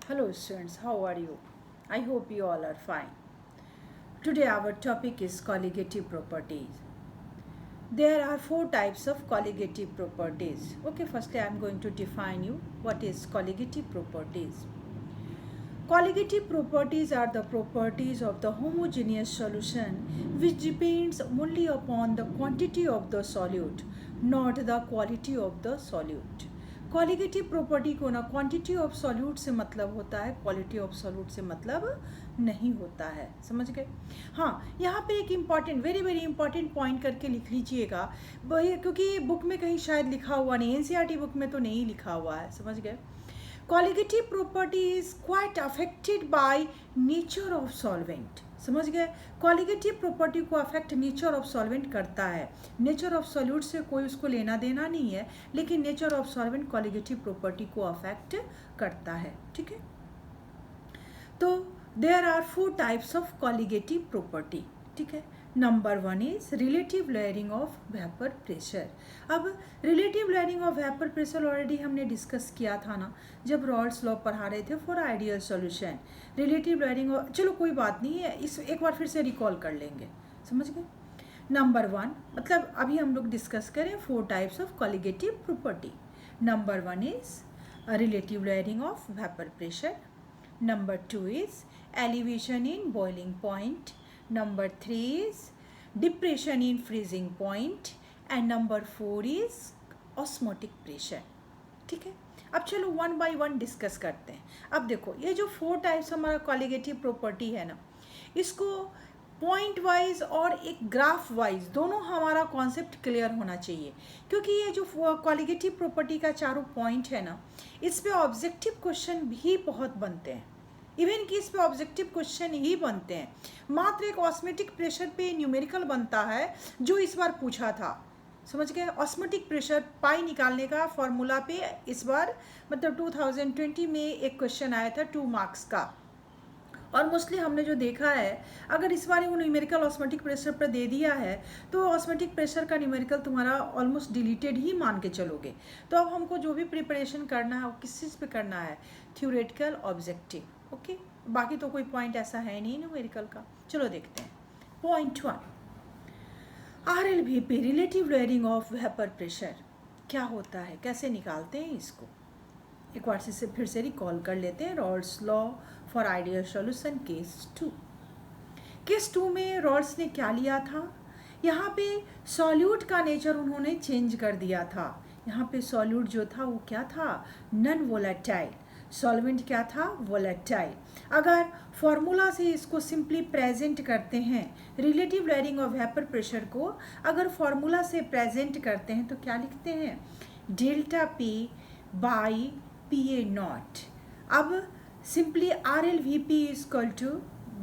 Hello students, how are you? I hope you all are fine. Today our topic is colligative properties. There are four types of colligative properties. Okay, firstly I am going to define you what is colligative properties. Colligative properties are the properties of the homogeneous solution which depends only upon the quantity of the solute, not the quality of the solute. Colligative property को ना quantity of solute से मतलब होता है, quality of solute से मतलब नहीं होता है. समझ गए? हाँ, यहाँ पे एक important very very important point करके लिख लीजिएगा, क्योंकि बुक में कहीं शायद लिखा हुआ नहीं, एनसीईआरटी बुक में तो नहीं लिखा हुआ है. समझ गए? Colligative property is quite affected by nature of solvent. समझ गए? कॉलिगेटिव प्रॉपर्टी को अफेक्ट नेचर ऑफ सॉल्वेंट करता है. नेचर ऑफ सॉल्यूट से कोई उसको लेना देना नहीं है, लेकिन nature of solvent colligative property को अफेक्ट करता है. ठीक है? तो there are four types of colligative property. ठीक है? Number one is relative lowering of vapour pressure. अब relative lowering of vapour pressure already हमने डिस्कस किया था ना, जब रॉल्स लॉ पढ़ा रहे थे for ideal solution. Relative lowering of, चलो कोई बात नहीं है, इस एक बार फिर से रिकॉल कर लेंगे. समझ गए? नंबर वन मतलब अभी हम लोग डिस्कस करें four types of colligative property. Number one is relative lowering of vapour pressure. Number two is elevation in boiling point. Number 3 is depression in freezing point and number 4 is osmotic pressure. ठीक है? अब चलो one by one discuss करते हैं. अब देखो ये जो फोर टाइप्स हमारा कॉलिगेटिव प्रॉपर्टी है ना, इसको पॉइंट वाइज और एक ग्राफ वाइज दोनों हमारा कॉन्सेप्ट क्लियर होना चाहिए, क्योंकि ये जो कॉलिगेटिव प्रॉपर्टी का चारों पॉइंट है ना, इस पे ऑब्जेक्टिव क्वेश्चन भी बहुत बनते हैं. इवन कि इस पे ऑब्जेक्टिव क्वेश्चन ही बनते हैं. मात्र एक ऑस्मेटिक प्रेशर पे न्यूमेरिकल बनता है जो इस बार पूछा था. समझ गए? ऑस्मेटिक प्रेशर पाई निकालने का फॉर्मूला पे इस बार मतलब 2020 में एक क्वेश्चन आया था 2 मार्क्स का. और मोस्टली हमने जो देखा है, अगर इस बार वो न्यूमेरिकल ऑस्मेटिक प्रेशर पर दे दिया है तो ऑस्मेटिक प्रेशर का न्यूमेरिकल तुम्हारा ऑलमोस्ट डिलीटेड ही मान के चलोगे. तो अब हमको जो भी प्रिपरेशन करना है वो किस चीज़ पे करना है? Theoretical objective. ओके, बाकी तो कोई पॉइंट ऐसा है नहीं न्यूमेरिकल का. चलो देखते हैं. Point one, RLVP relative lowering of vapour pressure क्या होता है, कैसे निकालते हैं इसको? एक बार से फिर से रिकॉल कर लेते हैं. Rawls law for ideal solution case 2. Case 2 में रॉल्स ने क्या लिया था? यहाँ पे सॉल्यूट का नेचर उन्होंने चेंज कर दिया था. यहाँ पे सॉल्यूट जो था वो क्या था? Non volatile. सॉल्वेंट क्या था? वोलेटाइल. अगर फॉर्मूला से इसको सिंपली प्रेजेंट करते हैं, relative lowering of vapour pressure को अगर फॉर्मूला से प्रेजेंट करते हैं तो क्या लिखते हैं? Delta P by P A naught. अब simply RLVP is equal to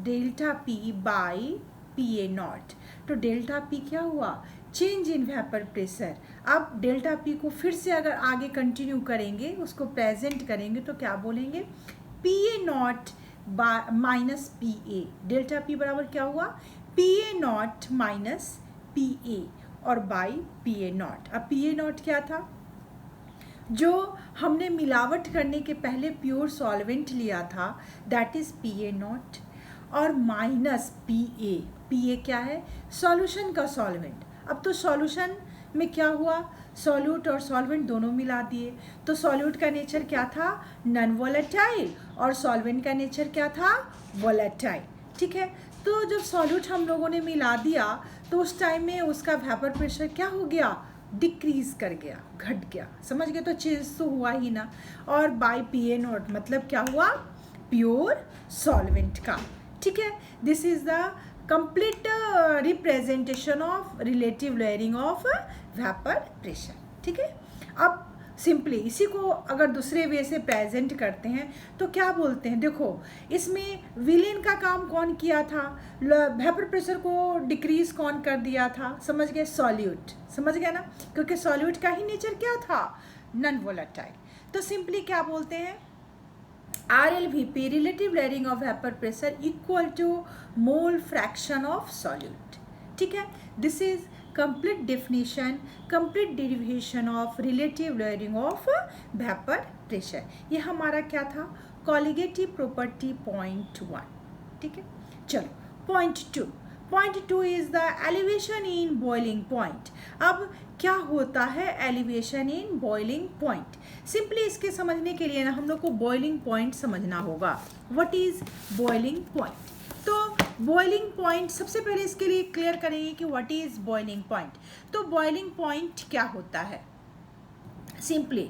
delta P by P A naught. तो डेल्टा पी क्या हुआ? Change in vapour pressure. अब डेल्टा पी को फिर से अगर आगे कंटिन्यू करेंगे, उसको प्रेजेंट करेंगे तो क्या बोलेंगे? P A not minus P A. Delta P बराबर क्या हुआ? P A not minus P ए और बाई पी ए नॉट. अब पी ए नॉट क्या था? जो हमने मिलावट करने के पहले प्योर सॉल्वेंट लिया था, that is P A naught, और minus P A. P A क्या है? सॉल्यूशन का सॉल्वेंट. अब तो सॉल्यूशन में क्या हुआ? सॉल्यूट और सॉल्वेंट दोनों मिला दिए. तो सॉल्यूट का नेचर क्या था? Non volatile. और सॉल्वेंट का नेचर क्या था? वोलेटाइल. ठीक है? तो जब सॉल्यूट हम लोगों ने मिला दिया तो उस टाइम में उसका वेपर प्रेशर क्या हो गया? डिक्रीज कर गया, घट गया. समझ गए? तो चेंज तो हुआ ही ना. और बाय पी ए नॉट मतलब क्या हुआ? प्योर सॉल्वेंट का. ठीक है? This is the complete representation of relative layering of vapor pressure. ठीक है? अब सिंपली इसी को अगर दूसरे वे से प्रेजेंट करते हैं तो क्या बोलते हैं? देखो इसमें विलेन का काम कौन किया था? वेपर प्रेशर को डिक्रीज कौन कर दिया था? समझ गए? सॉल्यूट. समझ गए ना? क्योंकि सॉल्यूट का ही नेचर क्या था? Non volatile. तो सिंपली क्या बोलते हैं? RLVP relative layering of vapor pressure equal to mole fraction of solute. ठीक है? This is complete definition, complete derivation of relative layering of vapor pressure. ये हमारा क्या था, कॉलिगेटिव प्रॉपर्टी पॉइंट 1। ठीक है, चलो point two is the elevation in boiling point. अब क्या होता है elevation in boiling point? Simply इसके समझने के लिए ना हम लोग को बॉइलिंग पॉइंट समझना होगा। What is boiling point? तो बॉइलिंग पॉइंट सबसे पहले इसके लिए क्लियर करेंगे कि व्हाट इज बॉइलिंग पॉइंट। तो बॉइलिंग पॉइंट क्या होता है? Simply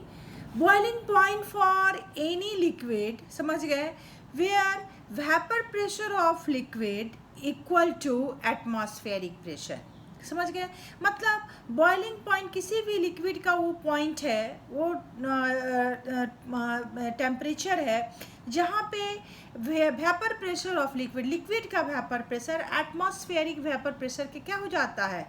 boiling point for any liquid, समझ गए, where vapour pressure of liquid equal to atmospheric pressure. समझ गए, मतलब बॉइलिंग पॉइंट किसी भी लिक्विड का वो पॉइंट है, वो टेम्परेचर है जहाँ पे वेपर प्रेशर ऑफ लिक्विड का vapour pressure atmospheric vapour pressure के क्या हो जाता है,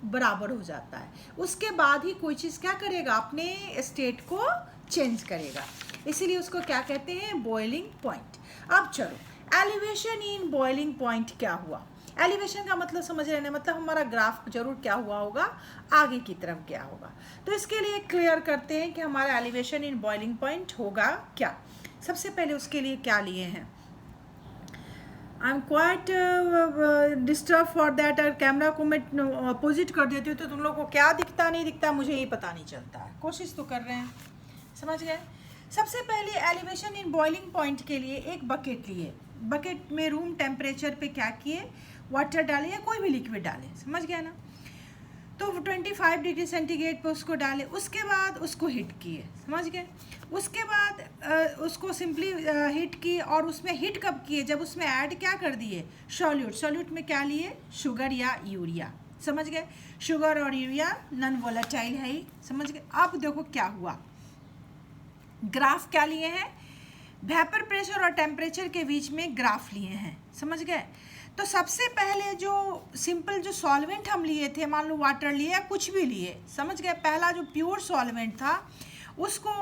बराबर हो जाता है। उसके बाद ही कोई चीज़ क्या करेगा, अपने स्टेट को चेंज करेगा, इसीलिए उसको क्या कहते हैं, बॉइलिंग पॉइंट। अब चलो एलिवेशन इन बॉइलिंग पॉइंट क्या हुआ? एलिवेशन का मतलब समझ रहे हैं, मतलब हमारा ग्राफ जरूर क्या हुआ होगा, आगे की तरफ गया होगा। तो इसके लिए क्लियर करते हैं कि हमारा एलिवेशन इन बॉइलिंग पॉइंट होगा क्या। सबसे पहले उसके लिए क्या लिए हैं, I am quite disturb for that. अगर कैमरा को मैं अपोजिट कर देती हूँ तो तुम लोग को क्या दिखता नहीं दिखता मुझे ये पता नहीं चलता है, कोशिश तो कर रहे हैं, समझ गए। सबसे पहले एलिवेशन इन बॉइलिंग पॉइंट के लिए एक बकेट लिए, बकेट में रूम टेम्परेचर पे क्या किए, वाटर डाले या कोई भी लिक्विड डाले, समझ गया ना। तो 25 डिग्री सेंटीग्रेड पे उसको डाले, उसके बाद उसको हीट किए, समझ गए। उसके बाद उसको सिंपली हीट किए, और उसमें हीट कब किए, जब उसमें ऐड क्या कर दिए, सॉल्यूट में क्या लिए, शुगर या यूरिया, समझ गए। शुगर और यूरिया नॉन वोलेटाइल है ही, समझ गए। अब देखो क्या हुआ, ग्राफ क्या लिए हैं, वेपर प्रेशर और टेम्परेचर के बीच में ग्राफ लिए हैं, समझ गए। तो सबसे पहले जो सिंपल जो सॉल्वेंट हम लिए थे, मान लो वाटर लिए या कुछ भी लिए, समझ गए, पहला जो प्योर सॉल्वेंट था उसको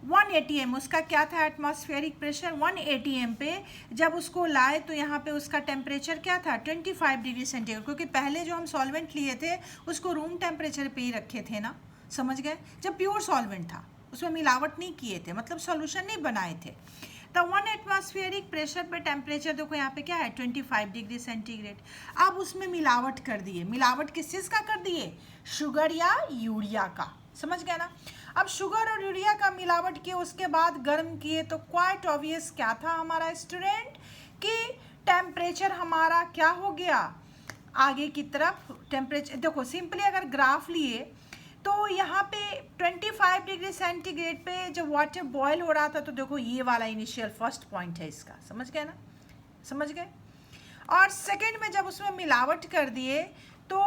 1 atm, उसका क्या था, एटमॉस्फेरिक प्रेशर 1 atm पे जब उसको लाए तो यहाँ पे उसका टेम्परेचर क्या था, 25 डिग्री सेंटीग्रेड, क्योंकि पहले जो हम सॉल्वेंट लिए थे उसको रूम टेम्परेचर पे ही रखे थे ना, समझ गए, जब प्योर सॉल्वेंट था, उसमें मिलावट नहीं किए थे, मतलब सॉल्यूशन नहीं बनाए थे। तो 1 एटमॉस्फेरिक प्रेशर पे टेम्परेचर देखो यहाँ पे क्या है, 25 डिग्री सेंटीग्रेड। अब उसमें मिलावट कर दिए, मिलावट किस चीज़ का कर दिए, शुगर या यूरिया का, समझ गया ना। अब शुगर और यूरिया का मिलावट किए, उसके बाद गर्म किए, तो क्वाइट ऑब्वियस क्या था हमारा स्टूडेंट, कि टेम्परेचर हमारा क्या हो गया, आगे की तरफ टेम्परेचर। देखो सिंपली अगर ग्राफ लिए तो यहाँ पे 25 डिग्री सेंटीग्रेड पे जब वाटर बॉयल हो रहा था, तो देखो ये वाला इनिशियल फर्स्ट पॉइंट है इसका, समझ गए ना, समझ गए। और सेकंड में जब उसमें मिलावट कर दिए तो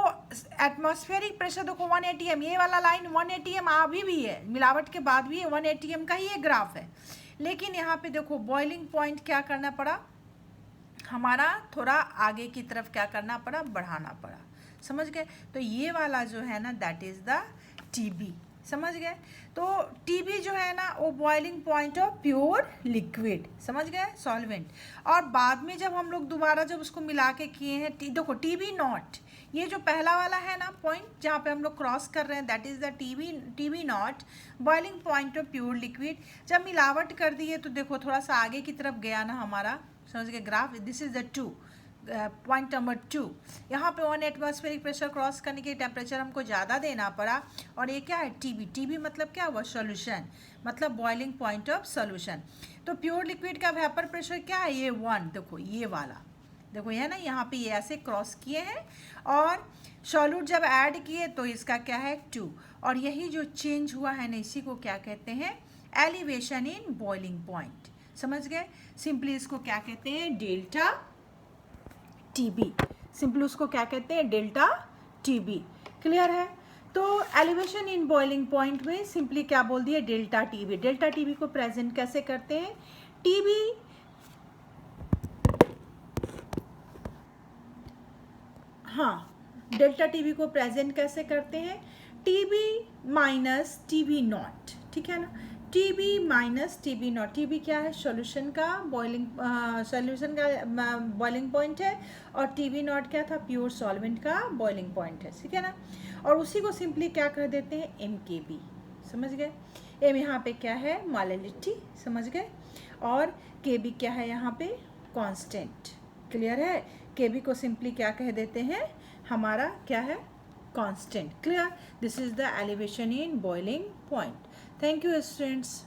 एटमॉस्फेरिक प्रेशर देखो 1 atm, ये वाला लाइन 1 atm अभी भी है, मिलावट के बाद भी 1 atm का ही ये ग्राफ है। लेकिन यहाँ पे देखो बॉइलिंग पॉइंट क्या करना पड़ा, हमारा थोड़ा आगे की तरफ क्या करना पड़ा, बढ़ाना पड़ा, समझ गए। तो ये वाला जो है ना, दैट इज़ द TB, समझ गए। तो TB जो है ना वो boiling point of pure liquid, समझ गए, सॉल्वेंट। और बाद में जब हम लोग दोबारा जब उसको मिला के किए हैं, देखो TB नॉट, ये जो पहला वाला है ना पॉइंट जहाँ पे हम लोग क्रॉस कर रहे हैं, that is the TB not, boiling point of pure liquid. जब मिलावट कर दी है तो देखो थोड़ा सा आगे की तरफ गया ना हमारा, समझ गए, graph, this is the 2 point number 2। यहाँ पे 1 एटमॉस्फेरिक प्रेशर क्रॉस करने के टेम्परेचर हमको ज़्यादा देना पड़ा, और ये क्या है, TB मतलब क्या हुआ, सॉल्यूशन, मतलब बॉइलिंग पॉइंट ऑफ सॉल्यूशन। तो प्योर लिक्विड का वेपर प्रेशर क्या है, ये 1, देखो ये वाला, देखो ये है ना, यहाँ पे ये ऐसे क्रॉस किए हैं, और सॉल्यूट जब ऐड किए तो इसका क्या है, 2। और यही जो चेंज हुआ है ना, इसी को क्या कहते हैं, एलिवेशन इन बॉइलिंग पॉइंट, समझ गए। सिंपली इसको क्या कहते हैं, डेल्टा TB, सिंपली उसको क्या कहते हैं, डेल्टा TB, क्लियर है। तो एलिवेशन इन बॉइलिंग पॉइंट में सिंपली क्या बोल दिए, डेल्टा TB। डेल्टा TB को प्रेजेंट कैसे करते हैं, TB डेल्टा TB को प्रेजेंट कैसे करते हैं, TB माइनस TB नॉट, ठीक है ना, TB minus TB not. TB क्या है, सॉल्यूशन का बॉइलिंग पॉइंट है, और TB नॉट क्या था, प्योर सॉल्वेंट का बॉइलिंग पॉइंट है, ठीक है ना। और उसी को सिंपली क्या कर देते हैं, MKB, समझ गए। एम यहाँ पे क्या है, मोलैलिटी, समझ गए, और के बी क्या है यहाँ पे, कांस्टेंट। क्लियर है, के बी को सिंपली क्या कह देते हैं, हमारा क्या है, constant. Clear, this is the elevation in boiling point. Thank you students.